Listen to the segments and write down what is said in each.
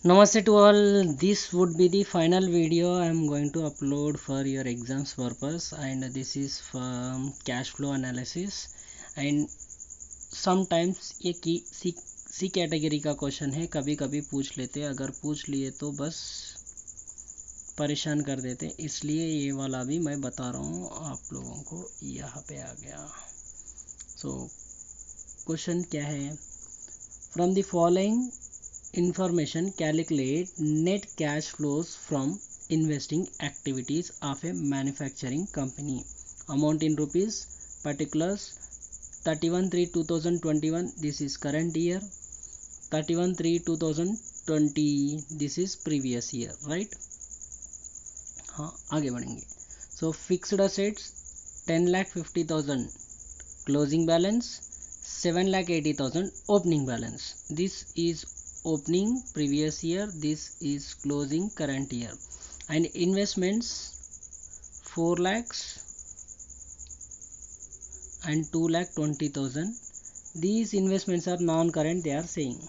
Namaste to all. This would be the final video I am going to upload for your exams purpose, and this is from cash flow analysis. And sometimes ये सी category का question है, कभी कभी पूछ लेते हैं, अगर पूछ लिए तो बस परेशान कर देते, इसलिए ये वाला भी मैं बता रहा हूँ आप लोगों को। यहाँ पे आ गया। सो क्वेश्चन क्या है? From the following information, calculate net cash flows from investing activities of a manufacturing company. Amount in rupees. Particulars 31/3/2021, this is current year. 31/3/2020, this is previous year, right? हाँ, आगे बढ़ेंगे. So fixed assets 10,50,000 closing balance, 7,80,000 opening balance. This is opening previous year, this is closing current year. And investments 4 lakhs and 2,20,000. These investments are non-current, they are saying.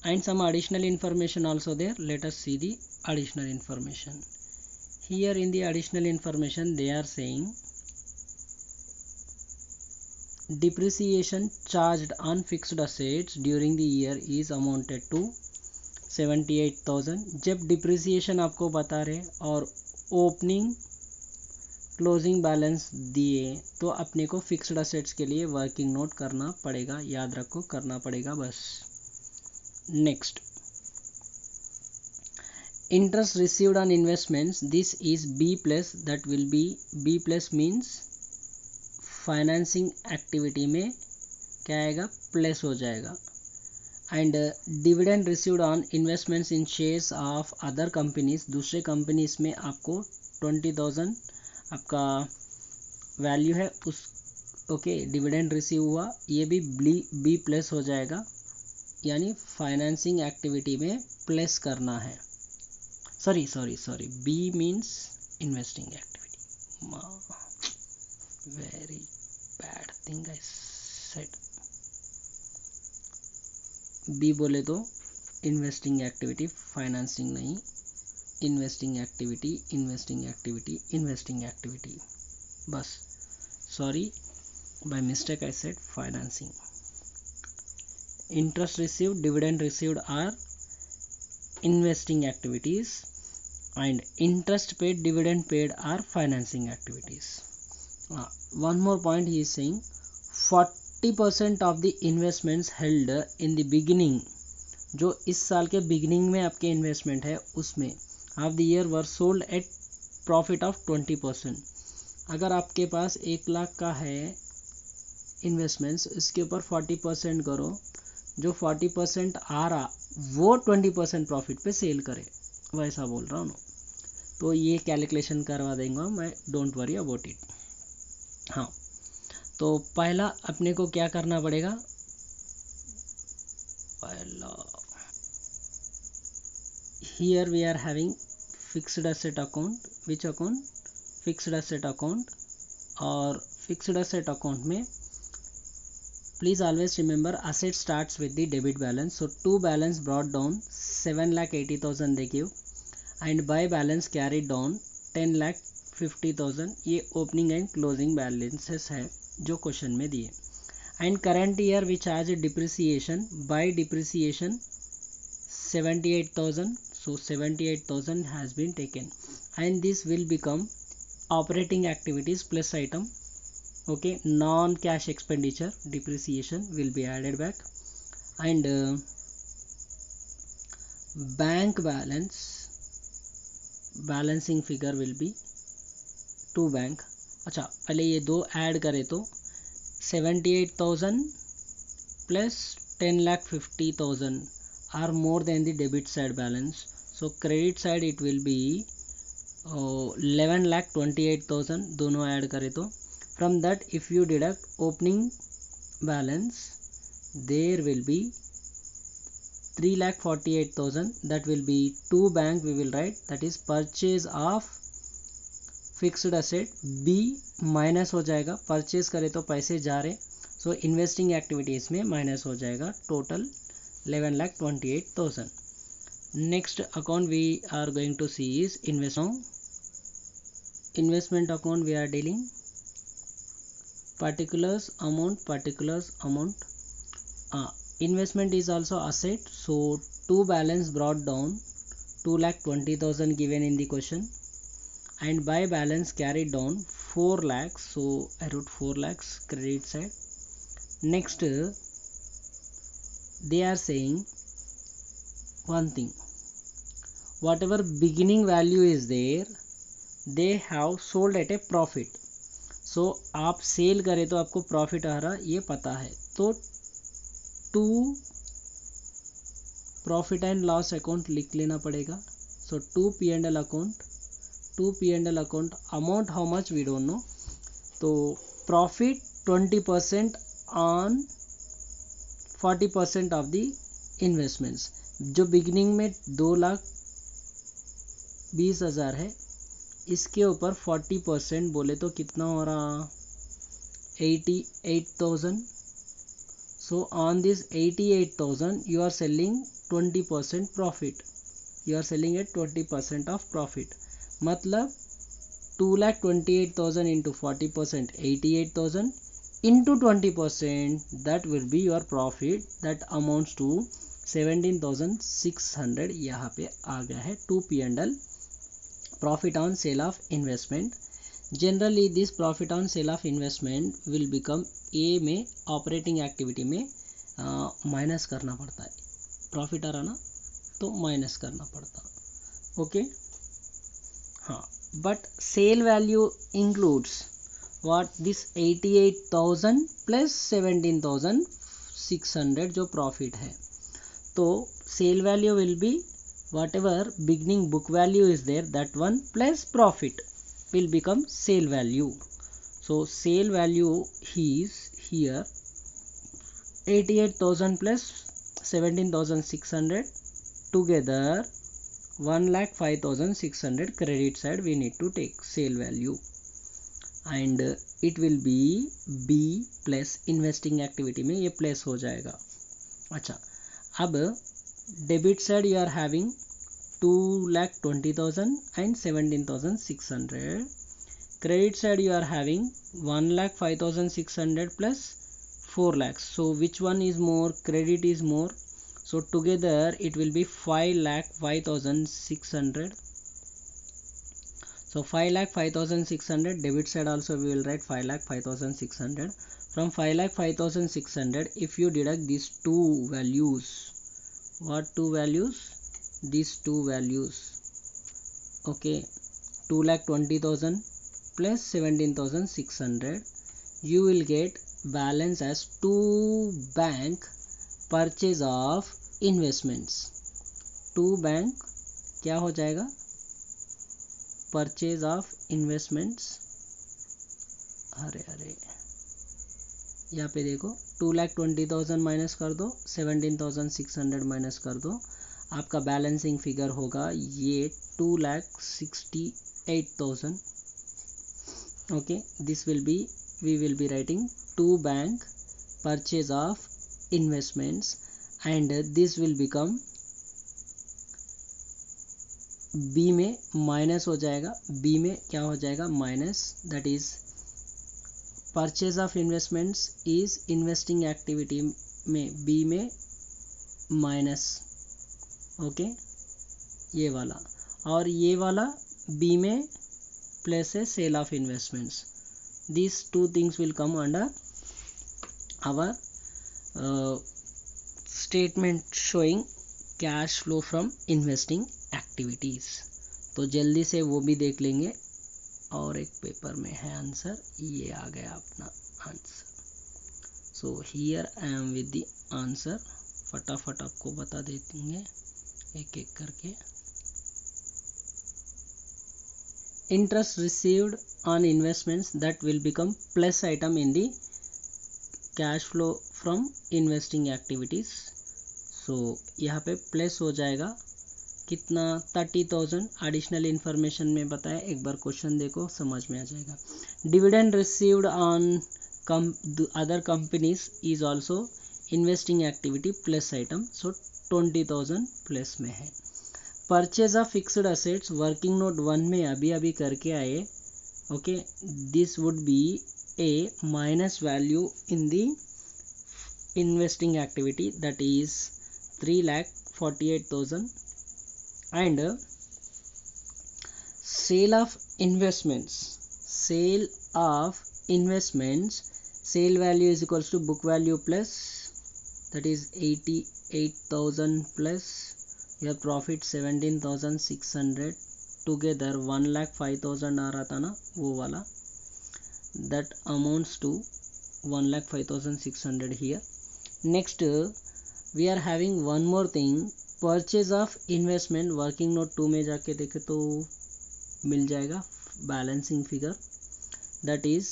And some additional information also there. Let us see the additional information. Here in the additional information they are saying depreciation charged on fixed assets during the year is amounted to 78,000. जब depreciation आपको बता रहे और opening closing balance दिए तो अपने को fixed assets के लिए वर्किंग नोट करना पड़ेगा, याद रखो, करना पड़ेगा बस. Next, interest received on investments, this is B plus. That will be B plus means financing activity में क्या आएगा? प्लस हो जाएगा. And dividend received on investments in shares of other companies, दूसरे कंपनीज में आपको 20,000 आपका वैल्यू है उस, ओके, डिविडेंड रिसीव हुआ, ये भी बी प्लस हो जाएगा, यानी फाइनेंसिंग एक्टिविटी में प्लस करना है. Sorry B means investing activity. very bad thing I said. B बोले तो इन्वेस्टिंग एक्टिविटी, फाइनेंसिंग नहीं. Investing activity, investing activity, investing activity, बस. Sorry, by mistake I said financing. Interest received, dividend received are investing activities, and interest paid, dividend paid are financing activities. One more point he is saying 40% of the investments held in the beginning, जो इस साल के beginning में आपके investment है उसमें of the year were sold at profit of 20%. अगर आपके पास 1 लाख का है इन्वेस्टमेंट्स, इसके ऊपर 40% करो, जो 40% आ रहा वो 20% प्रॉफिट पे सेल करे, वैसा बोल रहा हूँ ना. तो ये कैलकुलेशन करवा देंगे मैं, डोंट वरी अबाउट इट. हाँ, तो पहला अपने को क्या करना पड़ेगा? पहला here we are having fixed asset account. Which account? Fixed asset account. और फिक्स्ड एसेट अकाउंट में please always remember asset starts with the debit balance. So to balance brought down 7,80,000 दे give, and by balance carried down 10,50,000. ये opening and closing balances है जो question में दिए. And current year we charge depreciation, by depreciation 78,000. so 78,000 has been taken, and this will become operating activities plus item. Okay, non cash expenditure, depreciation will be added back. And bank balance, balancing figure will be to bank. अच्छा, पहले ये दो add करें तो 78,000 plus 10,50,000 are more than the debit side balance. So credit side it will be 11,28,000, दोनों add करें तो. From that if you deduct opening balance, there will be 3,48,000. that will be two bank we will write, that is purchase of fixed asset. B minus हो जाएगा, purchase करे तो पैसे जा रहे, सो इन्वेस्टिंग एक्टिविटीज़ में माइनस हो जाएगा. Total 11,28,000. Next account we are going to see is investment account. We are dealing particulars amount. Investment is also asset, so to balance brought down 2,20,000 given in the question, and by balance carried down 4 lakhs, so I wrote 4 lakhs credit side. Next they are saying one thing, whatever beginning value is there they have sold at a profit. सो आप cell करें तो आपको profit आ रहा ये पता है, तो to profit and loss account लिख लेना पड़ेगा. So to P and L account amount how much we don't know. तो profit 20% on 40% off the investments. जो बिगिनिंग में 2,20,000 है, इसके ऊपर 40% बोले तो कितना हो रहा 88,000. So on this 88,000 you are selling 20% profit. You are selling at 20% of profit. मतलब 2,28,000 into 40% 88,000 into 20% that will be your profit. That amounts to 17,600. यहाँ पे आ गया है to P and L profit on sale of investment. Generally this profit on sale of investment will become A में operating activity में minus करना पड़ता है. प्रॉफिट आ रहा ना तो माइनस करना पड़ता. ओके हाँ, but sale value includes what this 88,000 plus 17,600 जो प्रॉफिट है. तो sale value will be whatever beginning book value is there, that one plus profit will become sale value. So sale value is here 88,000 plus 17,600 together 1,05,600 credit side we need to take sale value, and it will be B plus investing activity में ये place हो जाएगा. अच्छा, अब debit side you are having 2,20,000 and 17,600. Credit side you are having 1,05,600 plus 4 lakhs. So which one is more? Credit is more. So together it will be 5,05,600. So 5,05,600. Debit side also we will write 5,05,600. From 5,05,600 if you deduct these two values, what two values? These two values, okay, 2,20,000 plus 17,600, you will get balance as two bank purchase of investments. To bank क्या हो जाएगा? Purchase of investments. अरे यहाँ पे देखो 2,20,000 minus कर दो, 17,600 minus कर दो, आपका बैलेंसिंग फिगर होगा ये 2,68,000. Okay, this will be we will be writing to bank purchase of investments and this will become B में माइनस हो जाएगा. बी में क्या हो जाएगा? Minus. That is purchase of investments is investing activity में बी में माइनस. ओके ये वाला, और ये वाला बी में प्लस है sale of investments. This two things will come under our statement showing cash flow from investing activities. तो जल्दी से वो भी देख लेंगे. और एक पेपर में है आंसर, ये आ गया अपना answer. So here I am with the answer. फटाफट आपको बता देंगे एक एक करके. Interest received on investments that will become plus item in the cash flow from investing activities. So यहाँ पे प्लस हो जाएगा कितना? 30,000. एडिशनल इन्फॉर्मेशन में बताया, एक बार क्वेश्चन देखो समझ में आ जाएगा. Dividend received on other companies is also investing activity plus item. So 20,000 plus में है. Purchase of fixed assets working note 1 में अभी अभी करके आए, okay, this would be A minus value in the investing activity, that is 3,48,000. and sale of investments, sale value is equals to book value plus, that is 88,000 plus your profit 17,600, together 1,05,000 आ रहा था ना वो वाला, that amounts to 1,05,600 here. Next we are having one more thing, purchase of investment working note 2 में जाके देखे तो मिल जाएगा balancing figure, that is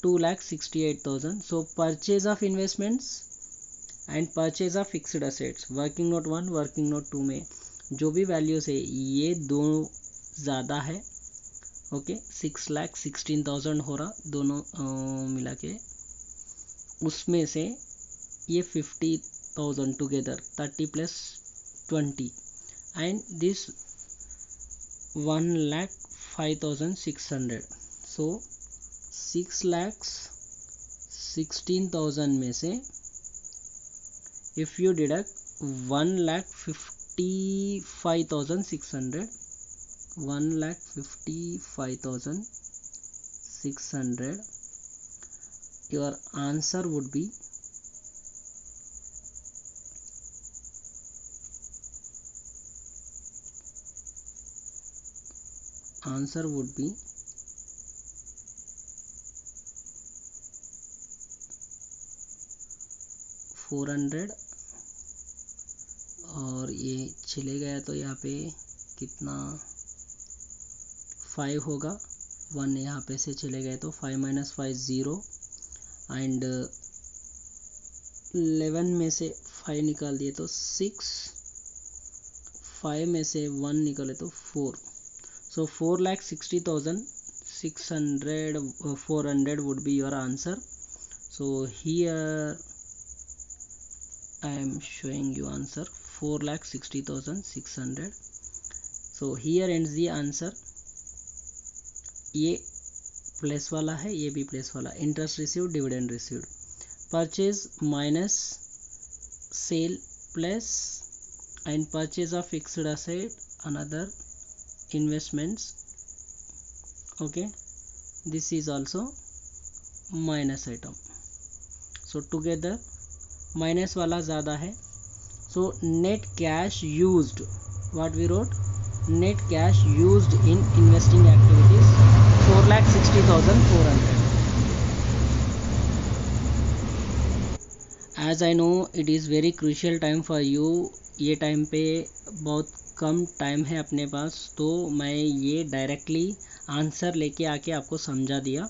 2,68,000. So purchase of investments and purchase of fixed assets working note 1 working note 2 में जो भी values है ये दोनों ज़्यादा है, ओके, 6,16,000 हो रहा दोनों मिला के, उसमें से ये 50,000 together 30 plus 20 and this 1,05,600. so 6,16,000 में से if you deduct 1,55,600, 1,55,600, your answer would be 400, और ये चले गया तो यहाँ पे कितना 5 होगा, 1 यहाँ पे से चले गए तो 5 - 5 0, एंड 11 में से 5 निकाल दिए तो 6, 5 में से 1 निकाले तो 4. So 4,60,600 400 would be your answer. So here I am showing you answer 4,60,600. So here ends the answer. ये प्लस वाला है, ये भी प्लस वाला, interest received dividend received, purchase minus cell plus and purchase of fixed asset another investments, okay, this is also minus item. so together minus वाला ज़्यादा है, so net cash used, what we wrote, net cash used in investing activities 4,60,400. as I know it is very crucial time for you, ये time पे बहुत कम time है अपने पास, तो मैं ये डायरेक्टली आंसर लेके आके आपको समझा दिया.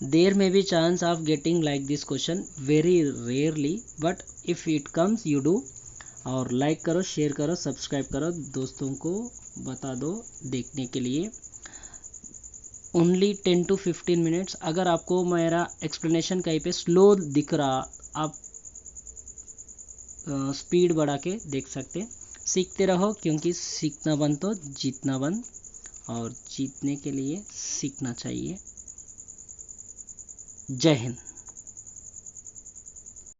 देयर में be chance of getting like this question, very rarely, but if it comes you do. और लाइक करो, शेयर करो, सब्सक्राइब करो, दोस्तों को बता दो देखने के लिए. Only 10 to 15 minutes. अगर आपको मेरा एक्सप्लेनेशन कहीं पे स्लो दिख रहा, आप स्पीड बढ़ा के देख सकते. सीखते रहो, क्योंकि सीखना बंद तो जीतना बंद, और जीतने के लिए सीखना चाहिए. जय हिंद.